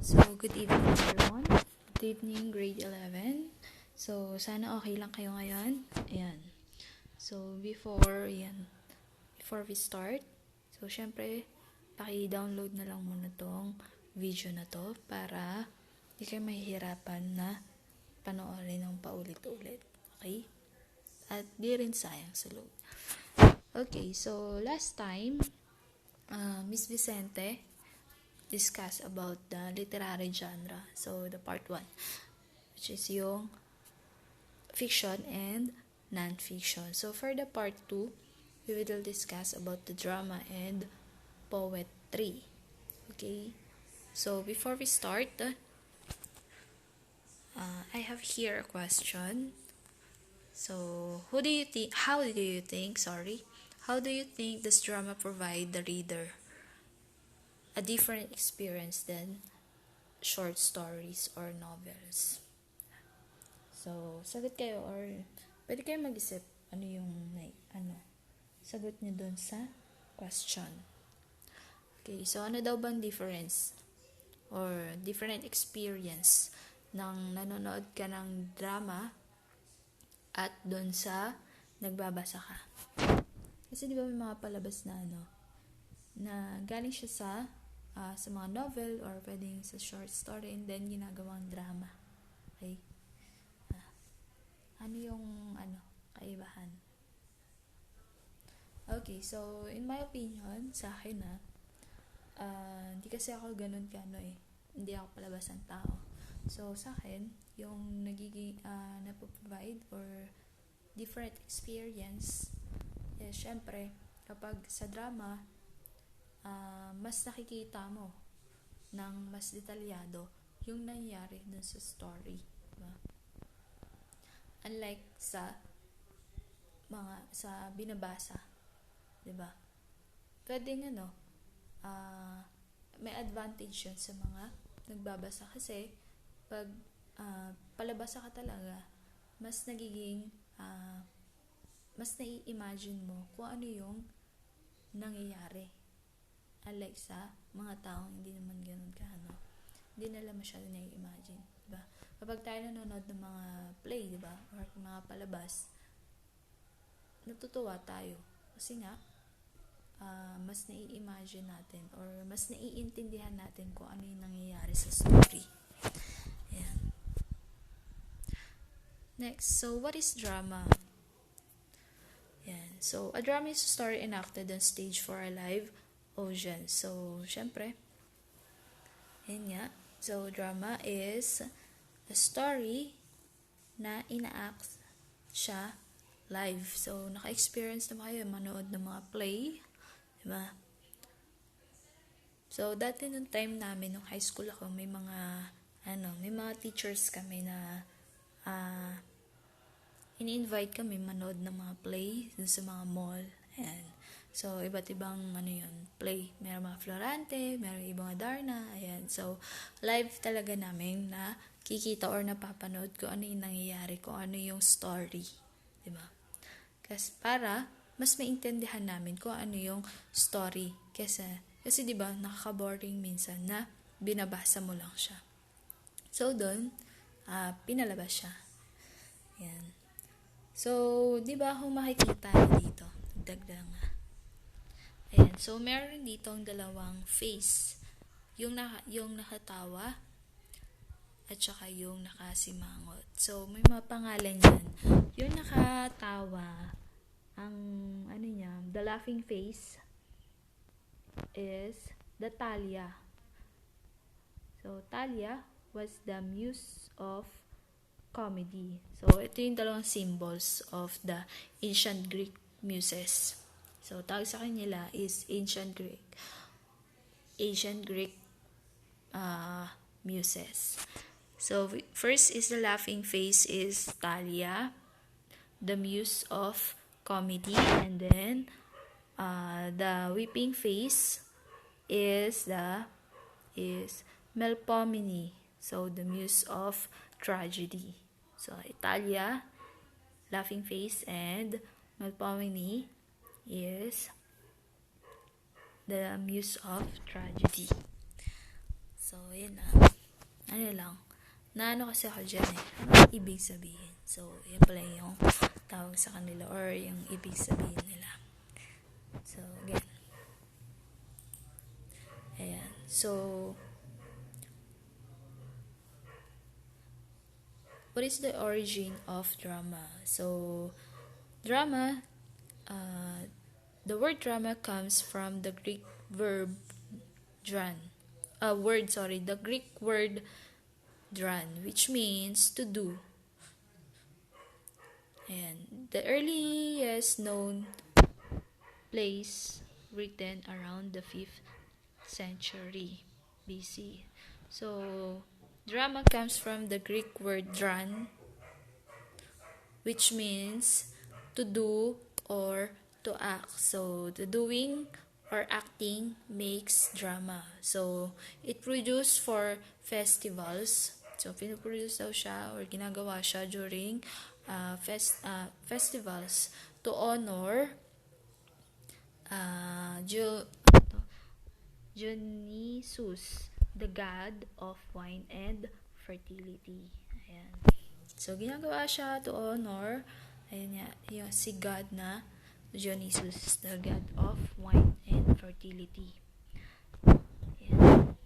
So, good evening everyone. Good evening, grade 11. So, sana okay lang kayo ngayon. Ayan. So, before we start, so, syempre, paki-download na lang muna tong video na to para di kayo mahihirapan na panoorin ng paulit-ulit. Okay? At di rin sayang sa load. Okay, so, last time, Miss Vicente discuss about the literary genre. So, the part 1, which is yung fiction and non-fiction. So, for the part 2, we will discuss about the drama and poetry. Okay? So, before we start, I have here a question. So, how do you think this drama provide the reader a different experience than short stories or novels? So, sagot kayo or pwede kayo mag-isip sagot niyo dun sa question. Okay, so ano daw bang difference or different experience nang nanonood ka ng drama at dun sa nagbabasa ka? Kasi di ba may mga palabas na na galing siya sa mga novel or pwedeng sa short story and then ginagawang drama. Okay? Ano yung kaibahan? Okay, so in my opinion, sa akin hindi kasi ako ganun hindi ako palabas ng tao. So sa akin, yung nagiging napoprovide or different experience syempre kapag sa drama mas nakikita mo ng mas detalyado yung nangyayari dun sa story, diba? Unlike sa binabasa, diba? Pwedeng may advantage yun sa mga nagbabasa kasi pag palabasa ka talaga, mas nagiging mas nai-imagine mo kung ano yung nangyayari. Unlike sa mga taong hindi naman ganun hindi nila masyado nai-imagine, diba? Kapag tayo nanonood ng mga play, diba, or mga palabas, natutuwa tayo kasi nga mas nai-imagine natin or mas naiintindihan natin kung ano yung nangyayari sa story. Ayan. Next, so what is drama? Ayan. So, a drama is a story enacted on stage for a live audience. So, syempre, yun nga. So, drama is a story na ina-act siya live. So, naka-experience na ba kayo manood ng mga play? Diba? So, dati nung time namin, nung high school ako, may mga teachers kami na ini-invite kami manood ng mga play dun sa mga mall. Ayan. So, iba't ibang play. Meron mga Florante, meron ibang Adarna. Ayan. So, live talaga namin na kikita or napapanood kung ano yung nangyayari, kung ano yung story. Diba? Kasi para mas maintindihan namin kung ano yung story. Kasi diba, nakaka-boring minsan na binabasa mo lang siya. So, doon, pinalabas siya. Ayan. So, diba, kung makikita dito, dagdag nga. Ayan. So, meron dito ang dalawang face. Yung nakatawa at saka yung nakasimangot. So, may mga pangalan yan. Yung nakatawa, the laughing face is the Thalia. So, Thalia was the muse of comedy. So, ito yung dalawang symbols of the ancient Greek muses. So, tawag sa kanila is ancient Greek muses. So, first is the laughing face is Thalia, the muse of comedy, and then the weeping face is Melpomene, so the muse of tragedy. So, Thalia, laughing face, and Melpomene is the muse of tragedy. So, yun na. ano lang, naano kasi ako dyan eh. Ano ibig sabihin? So, yan pala yung tawag sa kanila or yung ibig sabihin nila. So, again. Ayan. So, what is the origin of drama? So, drama, the word drama comes from the Greek verb dran. The Greek word dran, which means to do. And the earliest known plays written around the 5th century BC. So, drama comes from the Greek word dran, which means to do or to act. So, the doing or acting makes drama. So, it produced for festivals. So, pinoproduce daw siya or ginagawa siya during festivals to honor Dionysus, the god of wine and fertility. Ayan. So, ginagawa siya to honor, ayun nga, yung si God na Dionysus, the god of wine and fertility. Ayan.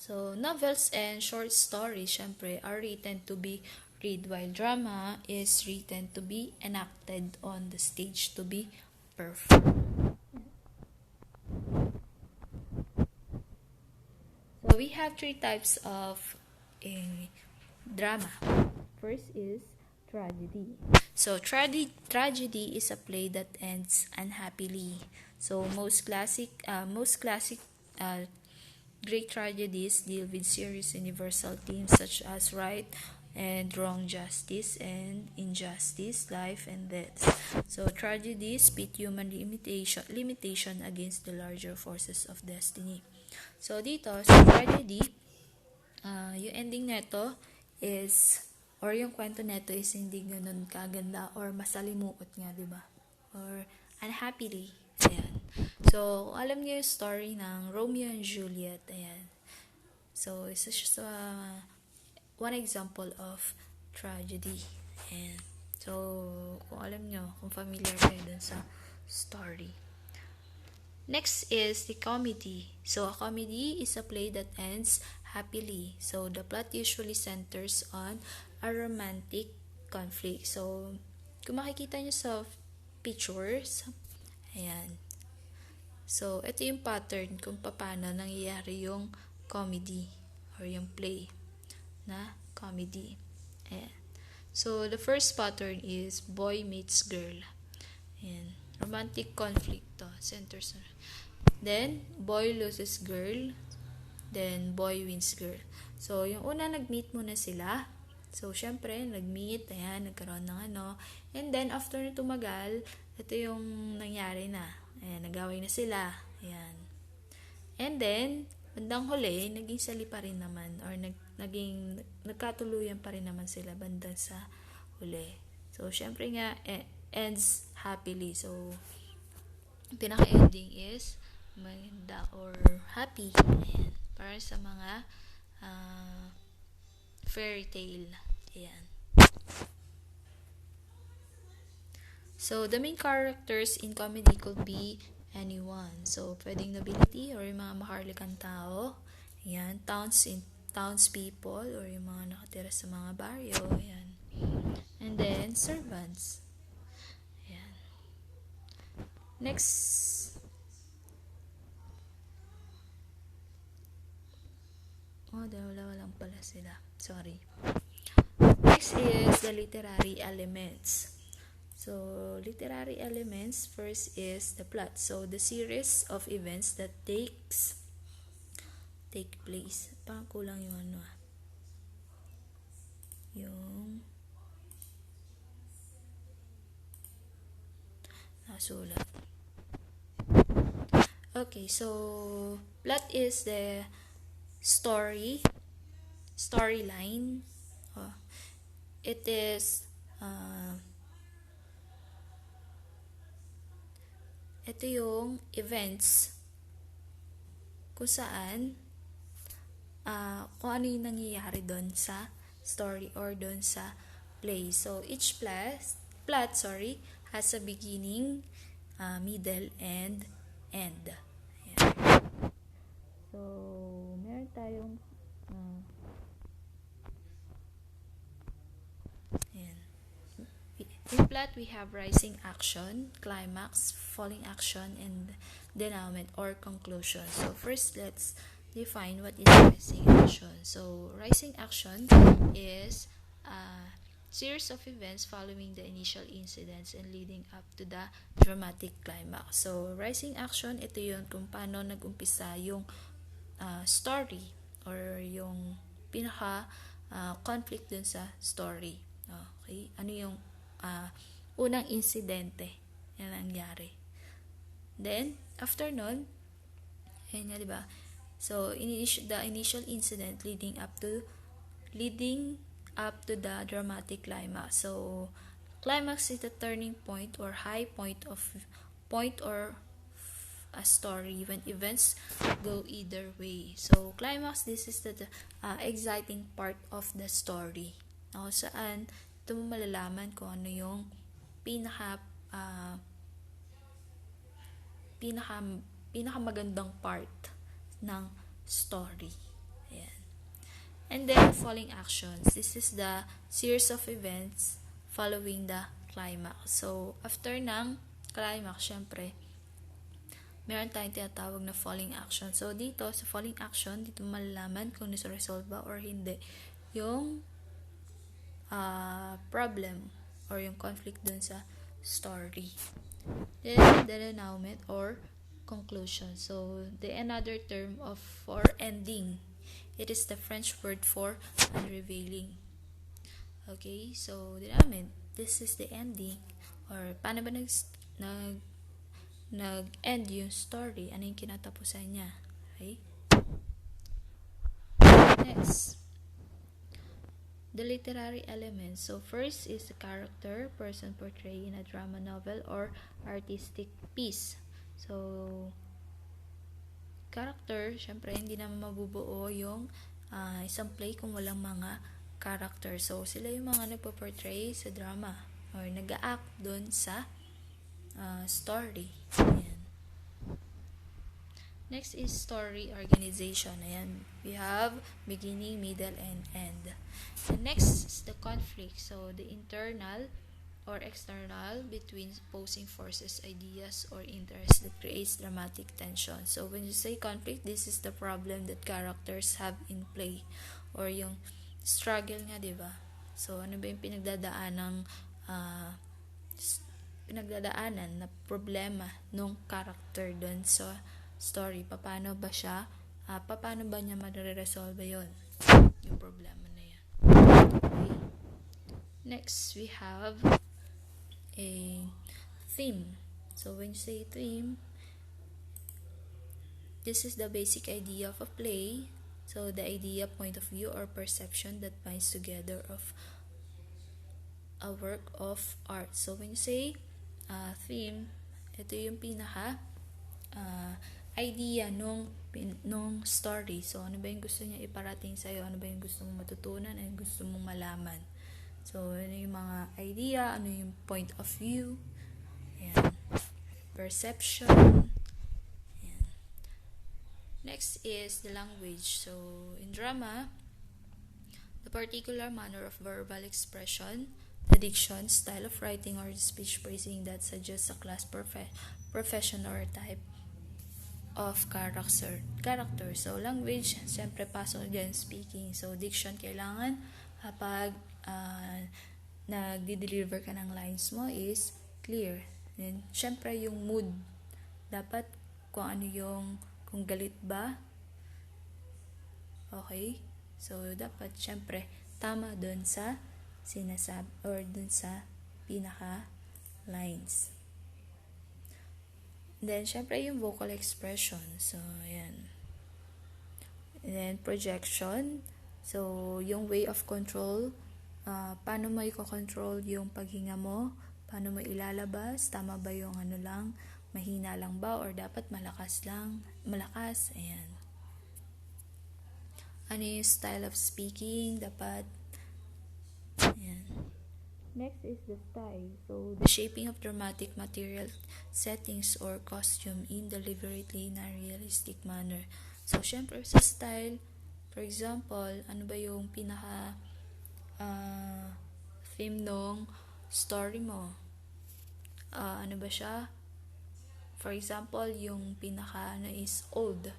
So, novels and short stories, syempre, are written to be read, while drama is written to be enacted on the stage to be performed. So, we have 3 types of drama. First is tragedy. So, tragedy is a play that ends unhappily. So, most classic great tragedies deal with serious universal themes such as right and wrong, justice and injustice, life and death. So, tragedies pit human limitation against the larger forces of destiny. So, dito, sa tragedy, yung ending neto is, or yung kwento neto is hindi ganun kaganda or masalimuot nga, di ba? Or unhappily. Ayan. So, alam niyo yung story ng Romeo and Juliet. Ayan. So, isa siya sa one example of tragedy. Ayan. So, kung alam niyo, kung familiar kayo dun sa story. Next is the comedy. So, a comedy is a play that ends happily. So, the plot usually centers on a romantic conflict. So, kung makikita nyo sa pictures, ayan. So, ito yung pattern kung paano nangyayari yung comedy or yung play na comedy. Ayan. So, the first pattern is boy meets girl. Ayan. Romantic conflict to. Centers. Then, boy loses girl. Then, boy wins girl. So, yung una, nag-meet muna sila. So, syempre, nag-meet. Ayan, nagkaroon ng ano. And then, after na tumagal, ito yung nangyari na. Ayan, nag-away na sila. Ayan. And then, bandang huli, naging sali pa rin naman. Or nagkatuluyan pa rin naman sila bandang sa huli. So, syempre nga, ends happily. So, pinaka-ending is maganda or happy. Ayan. Para sa mga fairy tale. Ayan. So, the main characters in comedy could be anyone. So, pwedeng nobility or yung mga maharlikang tao. Ayan. Townspeople or yung mga nakatira sa mga baryo. Ayan. And then, servants. Ayan. Next. Wala lang pala sila. Sorry. Next is the literary elements. So, literary elements, first is the plot. So, the series of events that take place. Parang kulang yung ano yung nasulat. Okay, so plot is the storyline. It is ito yung events kung saan kung ano yung nangyayari doon sa story or doon sa play. So, each plot has a beginning, middle, and end. Ayan. So, meron tayong ayan. In plot, we have rising action, climax, falling action, and denouement or conclusion. So, first, let's define what is rising action. So, rising action is a series of events following the initial incidents and leading up to the dramatic climax. So, rising action, ito yun kung paano nag-umpisa yung story or yung pinaka conflict dun sa story. Okay? Ano yung unang insidente na nangyari. Then, after nun, ayun nga, diba? So, the initial incident leading up to the dramatic climax. So, climax is the turning point or high point or a story when events go either way. So, climax, this is the exciting part of the story. Now, saan ito mo malalaman kung ano yung pinakamagandang part ng story. Ayan. And then, falling actions. This is the series of events following the climax. So, after ng climax, syempre, meron tayong tinatawag na falling action. So, dito, sa falling action, dito malalaman kung nisoresolve ba or hindi yung problem or yung conflict dun sa story. Then, the denouement or conclusion. So, another term for ending. It is the French word for unrevealing. Okay, so denouement. This is the ending or paano ba nag-end yung story? Ano yung kinatapusan niya? Okay? Next, the literary elements. So, first is the character, person portrayed in a drama novel or artistic piece. So, character, syempre, hindi naman mabubuo yung isang play kung walang mga character. So, sila yung mga nagpo-portray sa drama or nag-a-act dun sa story. Ayan. Next is story organization. Ayan. We have beginning, middle, and end. The next is the conflict. So, the internal or external between opposing forces, ideas, or interests that creates dramatic tension. So, when you say conflict, this is the problem that characters have in play. Or yung struggle nga, diba? So, ano ba yung pinagdadaanan na problema nung character dun sa story? Paano ba niya ma-resolve yun? Yung problema na yan. Okay. Next, we have a theme. So, when you say theme, this is the basic idea of a play. So, the idea, point of view, or perception that binds together of a work of art. So, when you say theme, ito yung pinaka idea nung story. So, ano ba yung gusto niya iparating sa'yo? Ano ba yung gusto mong matutunan? Ano yung gusto mong malaman? So, ano yung mga idea? Ano yung point of view? Ayan. Perception. Ayan. Next is the language. So, in drama, the particular manner of verbal expression, the diction, style of writing, or speech phrasing that suggests a class, profession, or type of character. So, language, siyempre pasok dyan speaking. So, diction, kailangan kapag nagdi-deliver ka ng lines mo is clear. Then, siyempre yung mood. Dapat kung ano kung galit ba. Okay? So, dapat siyempre tama dun sa sinasab or dun sa pinaka lines. Then, syempre yung vocal expression. So, ayan. And then, projection. So, yung way of control. Paano mo i-control yung paghinga mo? Paano mo ilalabas? Tama ba yung mahina lang ba or dapat malakas lang? Malakas, ayan. Ano yung style of speaking? Dapat, ayan. Next is the style. So, the shaping of dramatic material settings or costume in deliberately na realistic manner. So, syempre, sa style, for example, ano ba yung pinaka theme nung story mo? Ano ba siya? For example, yung pinaka is old.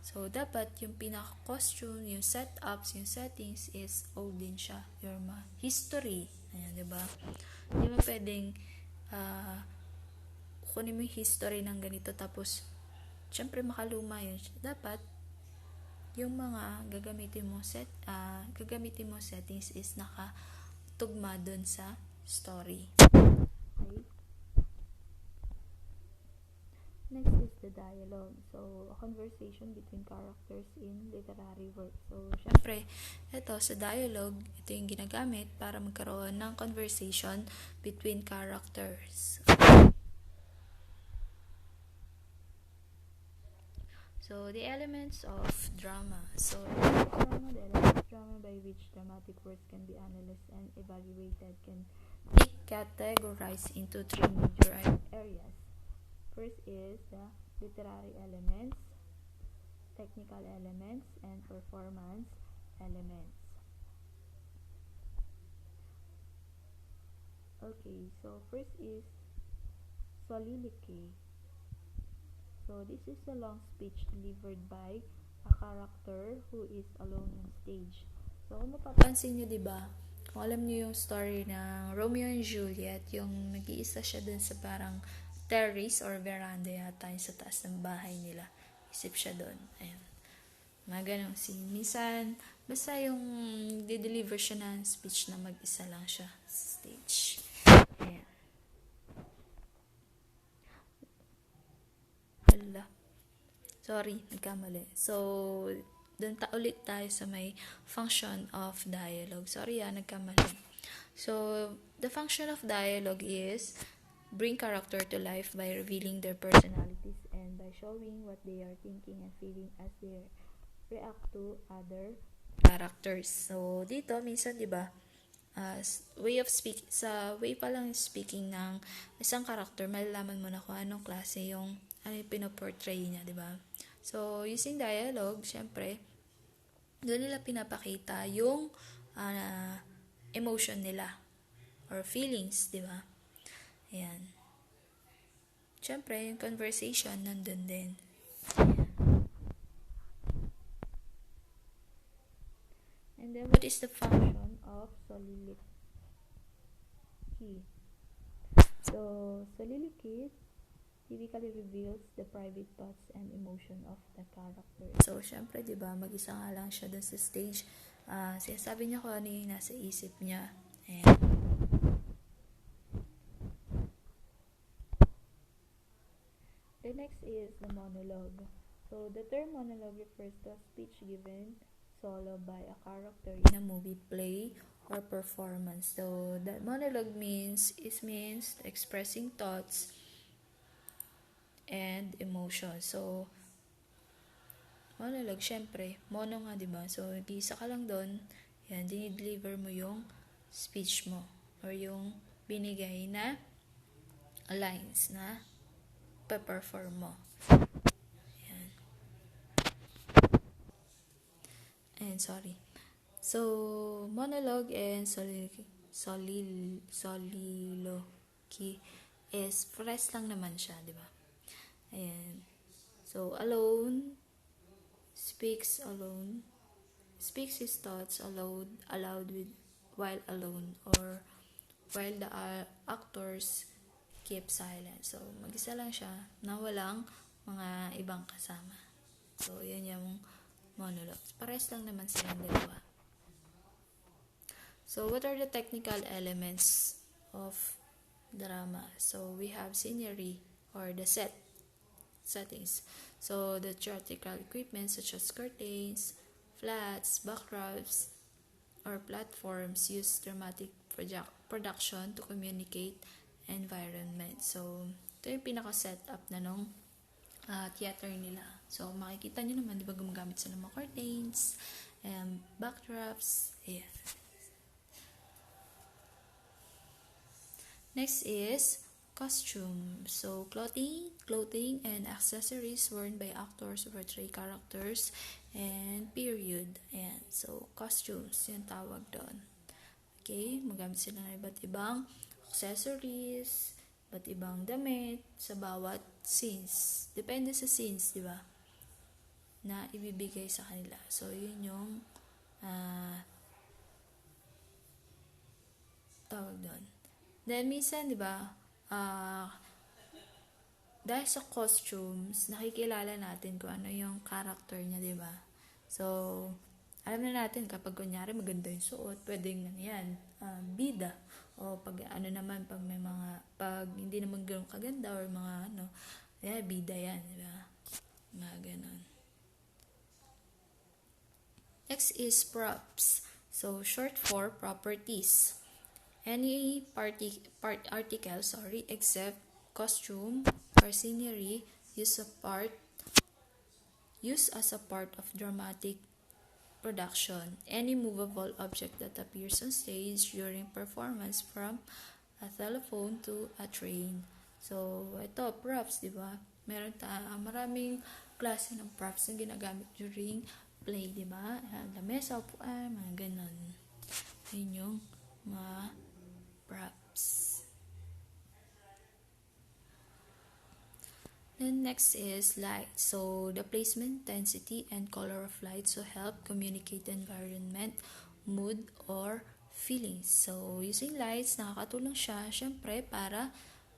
So, dapat yung pinaka-costume, yung setups, yung settings is old din siya. Your history. Ayan, diba? Hindi mo pwedeng kunin mo yung history ng ganito tapos syempre makaluma yun. Dapat yung mga gagamitin mo settings is nakatugma dun sa story. Okay? Next is the dialogue. So, a conversation between characters in literary work. So, syempre, ito sa dialogue, ito yung ginagamit para magkaroon ng conversation between characters. So, the elements of drama. So, drama, the elements of drama by which dramatic works can be analyzed and evaluated can be categorized into three major areas. First is the literary elements, technical elements, and performance elements. Okay, so first is soliloquy. So this is a long speech delivered by a character who is alone on stage. So kung mapapansin nyo, diba, kung alam nyo yung story ng Romeo and Juliet, yung nag-iisa siya dun sa parang terrace or veranda yata yung sa taas ng bahay nila. Isip siya dun. Ayan. Mga ganong scene. Minsan, basta yung di-deliver siya ng speech na mag-isa lang siya sa stage. Ayan. Hala. Sorry, nagkamali. So, dun ulit tayo sa may function of dialogue. Sorry nagkamali. So, the function of dialogue is bring character to life by revealing their personalities and by showing what they are thinking and feeling as they react to other characters. So, dito, minsan, di ba, sa way pa lang speaking ng isang character, malalaman mo na kung anong klase yung pinoportray niya, di ba? So, using dialogue, syempre, doon nila pinapakita yung emotion nila or feelings, di ba? Ayan. Siyempre, yung conversation nandun din. And then, what is the function of soliloquy? So, soliloquy typically reveals the private thoughts and emotion of the character. So, syempre, di ba, mag-isa nga lang siya dun sa stage. Sinasabi niya kung ano yung nasa isip niya. Ayan. The next is the monologue. So, the term monologue refers to a speech given solo by a character in a movie, play, or performance. So, that monologue means expressing thoughts and emotions. So, monologue, syempre, mono nga, diba? So, isa ka lang doon, yan, dinideliver mo yung speech mo or yung binigay na lines na pe-perform mo. Yan. And sorry. So, monologue and soliloquy is fresh lang naman siya, di ba? Ayan. So, speaks his thoughts aloud while alone or while the actors keep silent. So, mag-isa lang siya na walang mga ibang kasama. So, yan yung monologues. Pares lang naman silang dalawa. So, what are the technical elements of drama? So, we have scenery or the settings. So, the theatrical equipment such as curtains, flats, backdrops, or platforms use dramatic production to communicate environment. So, ito yung pinaka-setup na nung theater nila. So, makikita nyo naman, di ba, gumagamit sila ng mga curtains, backdrops, ayan. Next is costume. So, clothing and accessories worn by actors to portray characters and period. Ayan. So, costumes, yung tawag doon. Okay? Magamit sila ng iba't ibang accessories, iba't ibang damit sa bawat scenes. Depende sa scenes, di ba? Na ibibigay sa kanila. So, yun yung tawag doon. Then, minsan, di ba, dahil sa costumes, nakikilala natin kung ano yung character niya, di ba? So, alam na natin kapag kunyari maganda yung suot, pwedeng yan, bida. O pag ano naman, pag may pag hindi naman gano'ng kaganda or mga bida yan, di ba? Mga ganon. Next is props. So, short for properties. Any article, except costume or scenery used as a part of dramatic production. Any movable object that appears on stage during performance, from a telephone to a train. So, ito, props, di ba? Maraming klase ng props na ginagamit during play, di ba? Lamesa, upuan, mga ganon. Yun yung mga props. Then next is light. So the placement, intensity, and color of light so help communicate the environment, mood, or feelings. So using lights, nakakatulong siya syempre para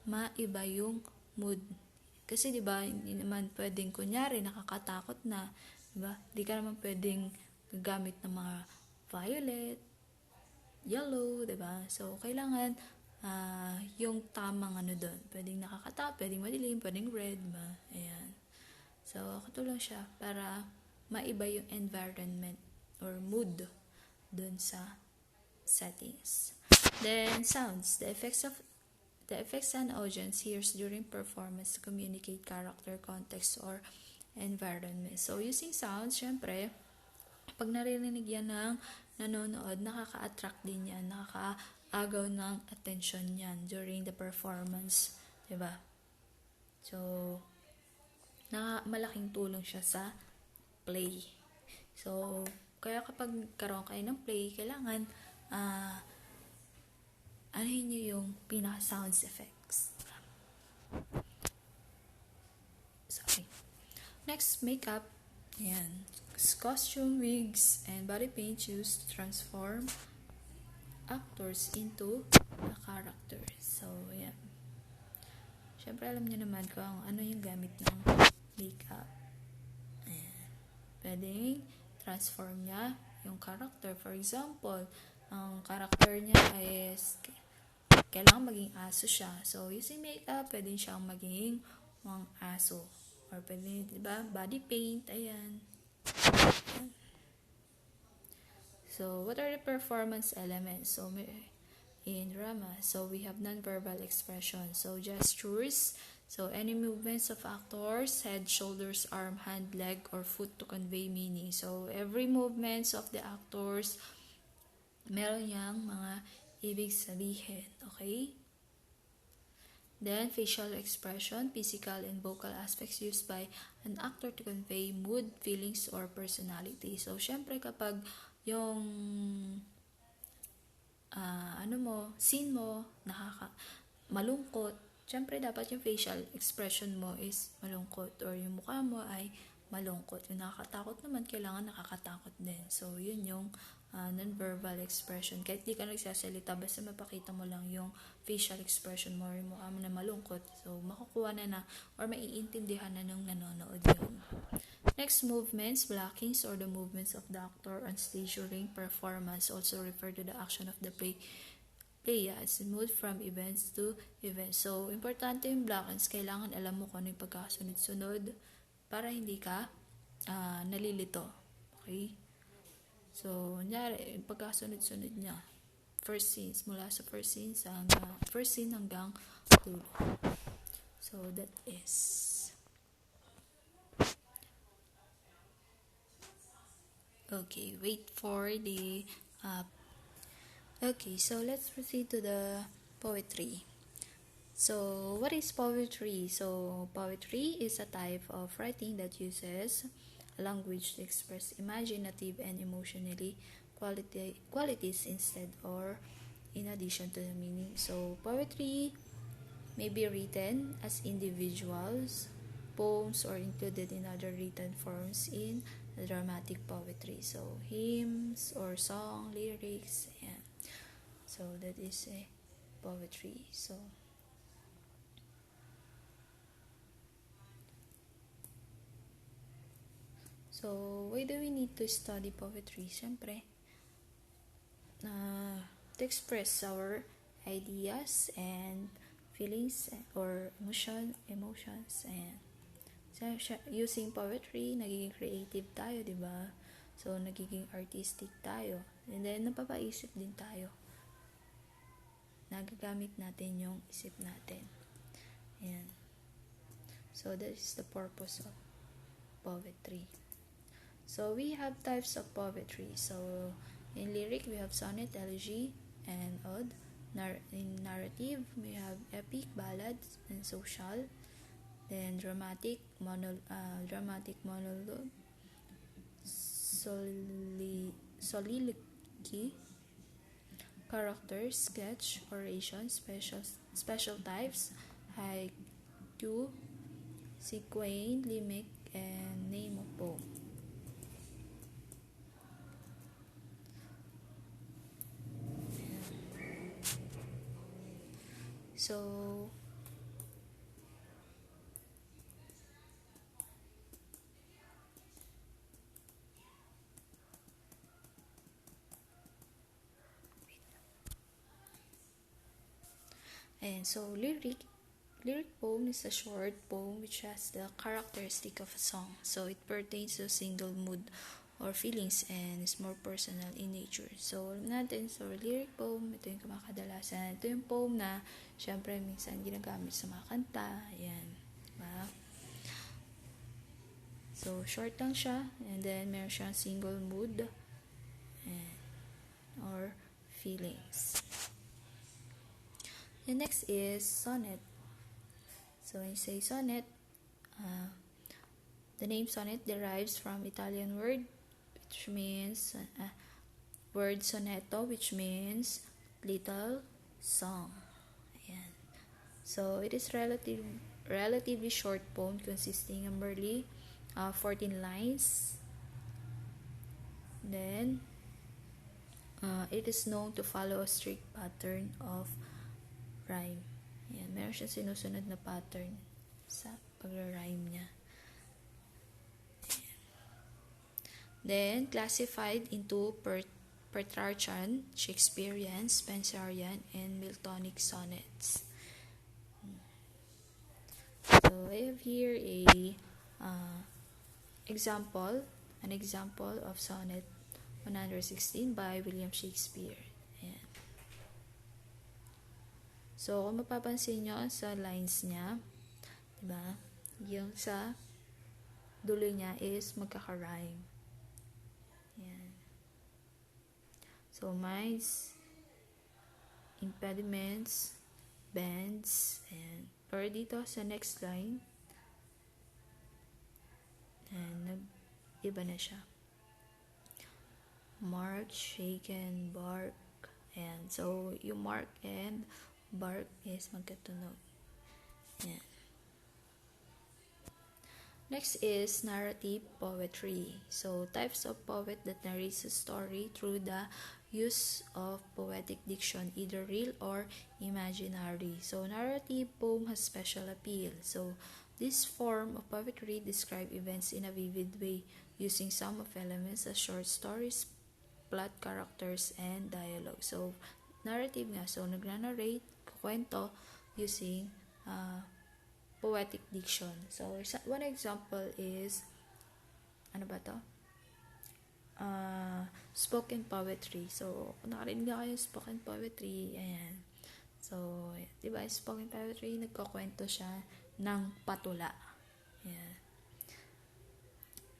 maiba yung mood. Kasi 'di ba, hindi naman pwedeng kunyari nakakatakot na, 'di ba? Hindi ka naman pwedeng gagamit ng mga violet, yellow, 'di ba? So kailangan yung tamang doon. Pwedeng nakakatakot, pwedeng madilim, pwedeng red, ba? Ayan. So katulong siya para maiba yung environment or mood doon sa settings. Then sounds, the effects an audience hears during performance to communicate character, context, or environment. So using sounds, syempre, pag naririnig yan ng nanonood, nakaka-attract din yan, nakaka-agaw ng attention yan during the performance, diba? So, malaking tulong siya sa play. So, kaya kapag karoon kayo ng play, kailangan anuhin nyo yung pinaka-sounds effects. Sorry. Next, makeup. Ayan. Costume, wigs, and body paint used to transform actors into a character. So, ayan. Siyempre, alam niyo naman kung ano yung gamit ng makeup. Ayan. Pwedeng transform niya yung character. For example, ang character niya is kailangan maging aso siya. So, using makeup, pwedeng siyang maging mga aso. Or pwede, diba, body paint, ayan. So, what are the performance elements? So, in drama, so we have non-verbal expression. So, gestures. So, any movements of actors, head, shoulders, arm, hand, leg, or foot to convey meaning. So, every movements of the actors, meron niyang mga ibig sabihin. Okay? Then, facial expression, physical and vocal aspects used by an actor to convey mood, feelings, or personality. So, syempre kapag yung scene mo, malungkot, syempre dapat yung facial expression mo is malungkot or yung mukha mo ay malungkot. Yung nakakatakot naman, kailangan nakakatakot din. So, yun yung non-verbal expression. Kahit di ka nagsasalita, basta mapakita mo lang yung facial expression mo or yung mukha mo na malungkot. So, makukuha na or maiintindihan na nung nanonood yun. Next, movements, blockings, or the movements of the actor on stage during performance, also refer to the action of the play as moved from events to events. So, importante yung blockings. Kailangan alam mo kung ano yung pagkasunod-sunod para hindi ka nalilito. Okay? So, kunyari, pagkasunod-sunod niya, mula sa first scene hanggang dulo. So that is okay. Wait for the okay. So let's proceed to the poetry. So, what is poetry? So, poetry is a type of writing that uses language to express imaginative and emotionally qualities instead or in addition to the meaning. So, poetry may be written as individuals, poems, or included in other written forms in dramatic poetry. So, hymns or song, lyrics, and so that is a poetry. So, why do we need to study poetry? Siyempre, to express our ideas and feelings or emotions and using poetry, nagiging creative tayo, di ba? So, nagiging artistic tayo. And then, napapaisip din tayo. Nagagamit natin yung isip natin. Ayan. So, that is the purpose of poetry. So, we have types of poetry. So, in lyric, we have sonnet, elegy, and ode. In narrative, we have epic, ballads, and social. Then, dramatic monologue, soliloquy, character, sketch, oration, special types, haiku, sequein, limerick, and name of poem. So, and so lyric poem is a short poem which has the characteristic of a song. So it pertains to a single mood or feelings and is more personal in nature. So natin, so lyric poem, ito yung kumakadalasan. Ito yung poem na syempre minsan ginagamit sa mga kanta. Ayan. Diba? So short lang siya and then meron siyang single mood and, or feelings. The next is sonnet. So when you say sonnet, the name sonnet derives from Italian word which means word sonetto, which means little song. Ayan. So it is relatively short poem consisting of merely 14 lines. Then it is known to follow a strict pattern of rhyme. Ayan, meron siya sinusunod na pattern sa pag-rhyme niya. Then, classified into Petrarchan, Shakespearean, Spenserian, and Miltonic sonnets. So, I have here an example of sonnet 116 by William Shakespeare. Ayan. So, kung mapapansin nyo sa lines niya, diba? Yung sa dulo niya is magkaka-rhyme. Ayan. So, minds, impediments, bends, and or dito sa next line, and iba na siya. Mark, shaken, bark, and so yung mark and bark is magkatunog. Ayan. Next is narrative poetry. So, types of poet that narrates a story through the use of poetic diction, either real or imaginary. So, narrative poem has special appeal. So, this form of poetry describes events in a vivid way, using some of elements as short stories, plot, characters, and dialogue. So, narrative nga. So, nag-narrate, kwento, using poetic diction. So, one example is, ano ba to? Spoken poetry. So, kung nakarinig na kayo spoken poetry, ayan. So, di ba, spoken poetry, nagkakwento siya ng patula. Yan.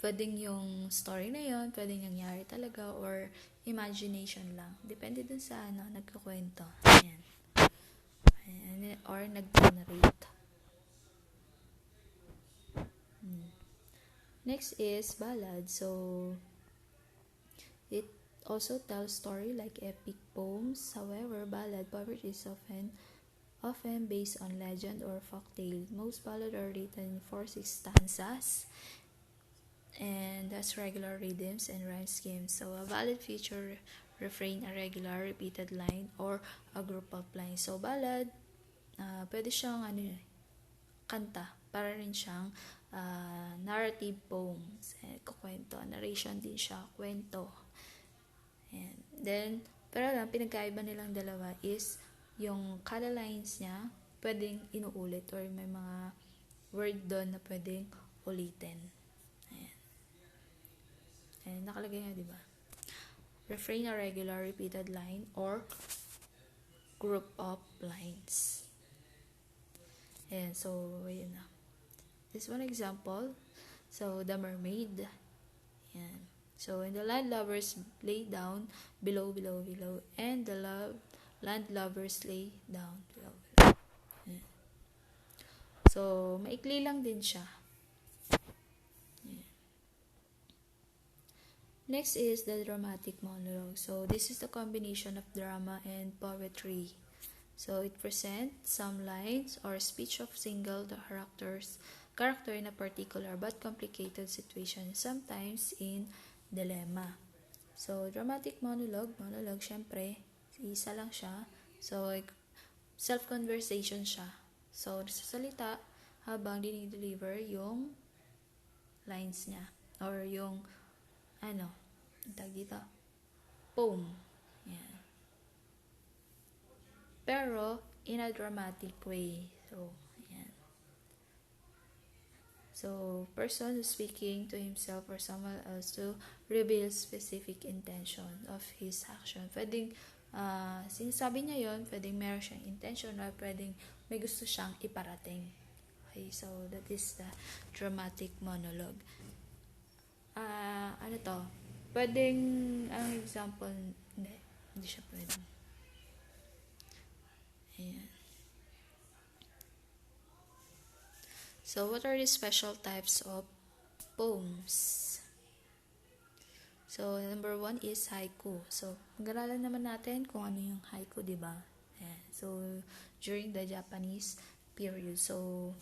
Pwedeng yung story na yon, pwedeng nangyari talaga, or imagination lang. Depende dun sa nagkukwento. Ayan. Or nag-generate. Next is ballad. So, it also tells story like epic poems. However, ballad poetry is often based on legend or folktale. Most ballads are written in 4-6 stanzas and has regular rhythms and rhyme schemes. So, a ballad feature refrain, a regular repeated line, or a group of lines. So, ballad, pwede siyang kanta. Para rin siyang narrative poems. Kukwento. Narration din siya. Kwento. And then, pero lang, pinagkaiba nilang dalawa is yung kada lines niya, pwedeng inuulit or may mga word doon na pwedeng ulitin. Ayan. Ayan, nakalagay nga, diba? Refrain, a regular repeated line or group of lines. Ayan, so, ayun na. This one example. So, the mermaid. Ayan. So, and the landlubbers lay down below, and the landlubbers lay down below. Ayan. So, maikli lang din siya. Ayan. Next is the dramatic monologue. So, this is the combination of drama and poetry. So, it presents some lines or speech of single character in a particular but complicated situation, sometimes in dilemma. So, dramatic monologue, syempre, isa lang siya. So, self-conversation siya. So, nagsasalita habang dinideliver yung lines niya. Or yung, tag dito, poem. Yan. Pero, in a dramatic way. So, ayan. So, person who's speaking to himself or someone else to reveal specific intention of his action. Pwedeng, sinasabi niya yon, pwedeng meron siyang intention or pwedeng may gusto siyang iparating. Okay, so that is the dramatic monologue. Pwedeng, ang example, hindi siya pwedeng. Ayan. So, what are the special types of poems? So, number 1 is haiku. So, mag-aralan naman natin kung ano yung haiku, diba? Ayan. So, during the Japanese period. So,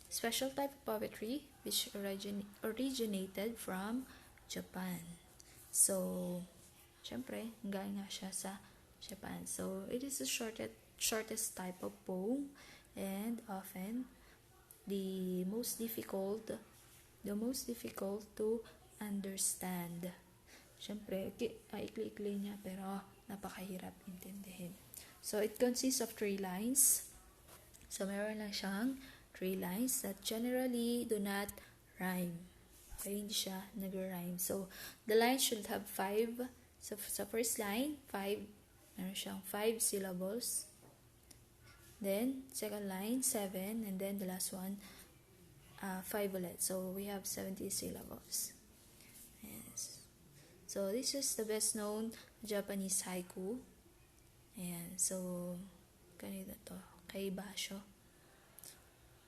special type of poetry which originated from Japan. So, syempre, galing nga siya sa Japan. So, it is the shortest type of poem and often the most difficult to understand. Syempre, ikli-ikli niya pero napakahirap intindihin. So, it consists of 3 lines. So, meron lang siyang 3 lines that generally do not rhyme. Okay, hindi siya nag-rhyme. So, the line should have 5. So, sa first line, 5. Meron siyang 5 syllables. Then, second line, 7. And then, the last one, 5 ulit. So, we have 70 syllables. Yes. So, this is the best known Japanese haiku. Ayan. So, kanina to. Kay Basho.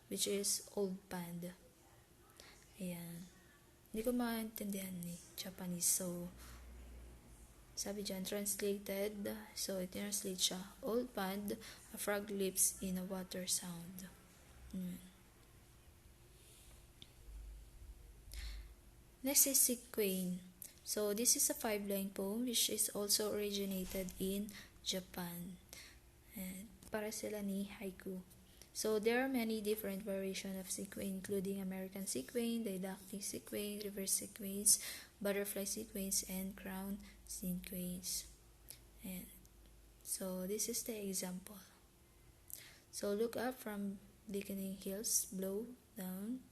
Which is Old Pand. Ayan. Hindi ko maintindihan ni Japanese. So, sabi dyan, translated. So, it translates siya. Old pond, a frog lives in a water sound. Next is sequin. So, this is a 5-line poem which is also originated in Japan. And para sila ni haiku. So, there are many different variations of sequin, including American sequin, didactic sequin, reverse sequins, butterfly sequins, and crown sequins. And so, this is the example. So, look up from beginning hills, blow down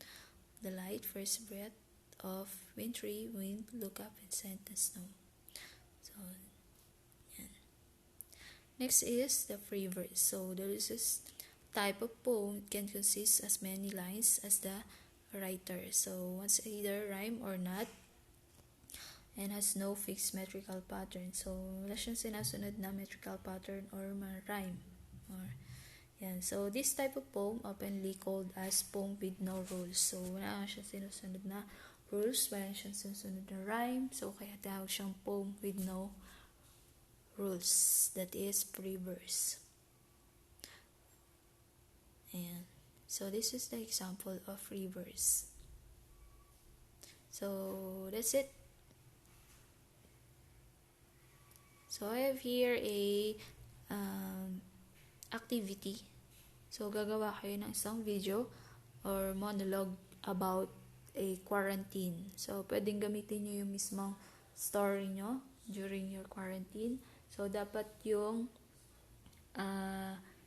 the light first breath of wintry wind, look up and scent the snow. So, yan. Next is the free verse. So, this is type of poem, it can consist as many lines as the writer. So, once either rhyme or not, and has no fixed metrical pattern. So, wala siyang sinasunod na metrical pattern or rhyme. Yan. So, this type of poem openly called as poem with no rules. So, wala siyang sinusunod na rules, wala siyang sinusunod na rhyme. So, kaya tawag siyang poem with no rules. That is free verse. Ayan. So, this is the example of free verse. So, that's it. So, I have here a activity. So, gagawa kayo ng isang video or monologue about a quarantine. So, pwedeng gamitin nyo yung mismong story nyo during your quarantine. So, dapat yung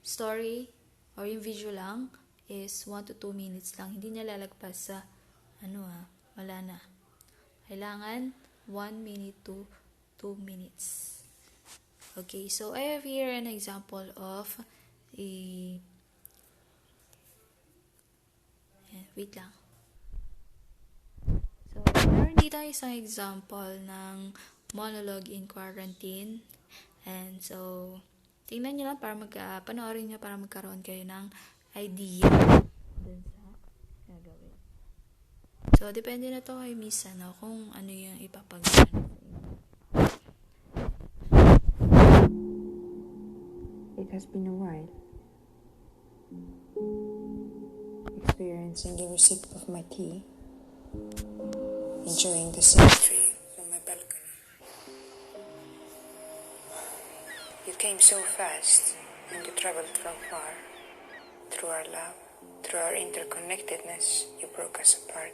story or yung video lang is 1 to 2 minutes lang. Hindi niya lalagpas sa wala na. Kailangan 1 minute to 2 minutes. Okay, so I have here an example of wait lang. So, meron dito isang example ng monologue in quarantine. And so, tingnan nyo lang para panoorin nyo para magkaroon kayo ng idea dun sa gagawin. So, depende na to kay Miss kung ano yung ipapagawa sa inyo. It has been a while. Experiencing every sip of my tea, enjoying the symmetry from my balcony. You came so fast, and you traveled from far. Through our love, through our interconnectedness, you broke us apart.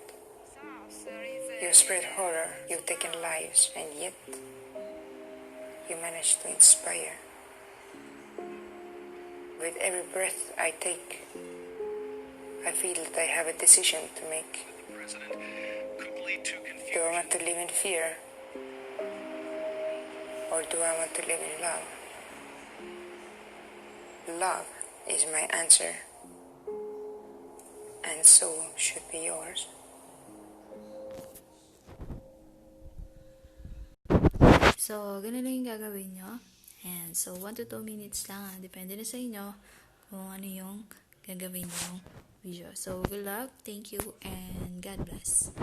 You spread horror, you've taken lives, and yet you managed to inspire. With every breath I take, I feel that I have a decision to make. Do I want to live in fear? Or do I want to live in love? Love is my answer. And so should be yours. So, ganun lang yung gagawin nyo. And so, 1 to 2 minutes lang. Depende na sa inyo kung ano yung gagawin nyo video. So, good luck, thank you, and God bless.